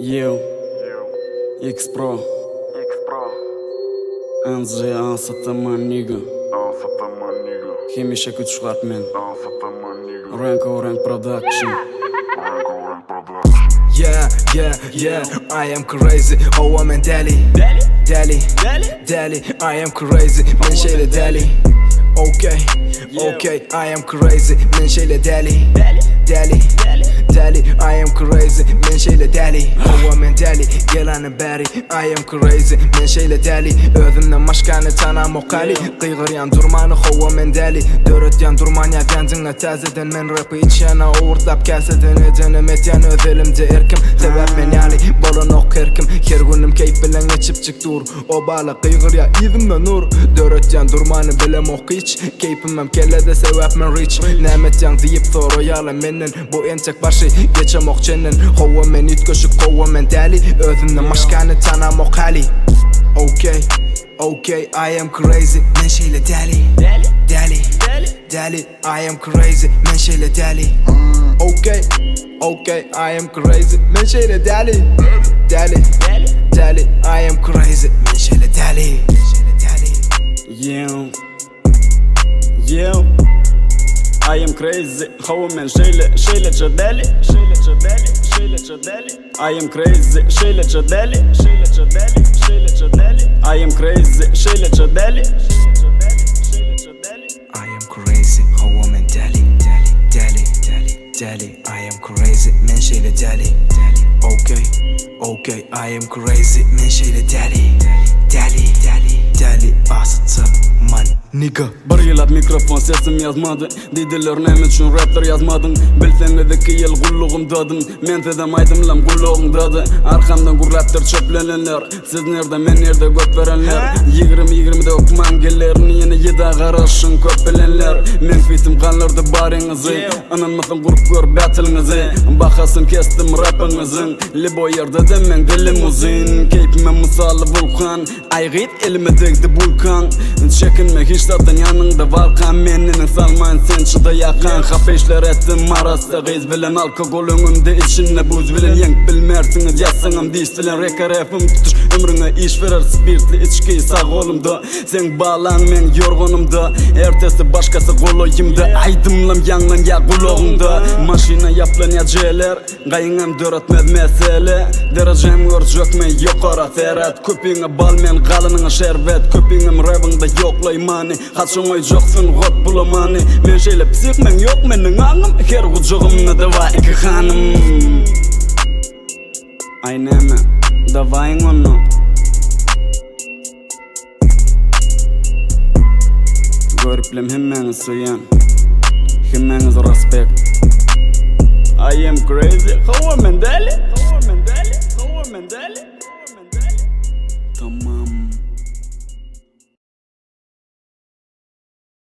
Yo, X-Pro, NZ ansata my nigga. Hemische kutschrat men. Rank production. Yeah, I am crazy. Oh, I'm in Delhi, I am crazy. Men şeyle deli. Okay, I am crazy. Men şeyle deli. I am crazy. Men şeyle deli. Oh, I'm in Delhi. Gelen beri. I am crazy. Men şeyle deli. Özümden başkanı tanam o kali. Kıygıryan durmanı oh, I'm in Delhi. Dörütyan durman ya dendinle tezeden. Men rapı içyana uğurtlap keseden. Edenim etyen özelimde erkim. Sebep men yali bolun ok erkim. Her günüm keyif bilen geçip çık dur. O bala kıygır ya izimde nur. Dörütyan durmanı bilem ok hiç. Keyfimem kellede sebep men rich. Nemetyan deyip soru yala menin. Bu entek başı geçem ok çenin. Hova men itköşük hova men deli. Özümden başkanı tanam ok hali. Okay, I am crazy. Men şeyle deli. I am crazy. Men şeyle deli. Okay, I am crazy. Men şeyle deli. I am crazy. Men şeyle deli. Yo, I am crazy. How men şeyle çadeli. I am crazy. Şeyle çadeli. I am crazy. Şeyle çadeli. I am crazy. How I'm in Delhi. I am crazy. Men şeyle deli. Okay, I am crazy. Men şeyle deli. Asıtı man nigga. Bir yılap mikrofon sesim yazmadı. Dediler nem üçün rapler yazmadın. Bilsenledeki yıl kulluğum dadın. Men sedem aydım lam kulluğum dadı. Arkamdan gurlaptır çöplenenler. Siz nerede men nerede göt verenler. 20-20'de okuman gellerini yine yeda karışın köp bilenler. Men fitim kanlardı barinizi. Ananmasın grup gör batılınızı. Bakasın kestim rapınızın. Libo yerde demen dilim uzun. Keyfime misalı vulkan. Aygıt elime degdi vulkan. Çekinme hiç zaten yanında valkan. Meninin salman sen çıda yakan. Hapeşler ettim marasta giz bilen. Alkogol önümde içinle buz bilen. Yenk bilmersiniz yazsınım diş bilen. Rekarefim tutuş ömrüne iş verer. Spirtli içkiyi sağ olumda. Sen bağlan men yorgunumda. Ertesi başkası koloyumda. Aydımlam yanlan ya kulağımda. Maşina yaplan ya celer. Gayınım dörtmez mesele. Derecem görecek men yokara seret. Köpüğüne bal men kalınına şerbet. Köpüğüm rabında yoklay mani. Haçın oy joksun got bulamani. Men şeyle psik men yok menin ağım. Her kucağımda da var iki hanım. Ayneme davayın onu. Görüplem hemmeniz suyan. Hemmeniz respect. I am crazy. How am I deli?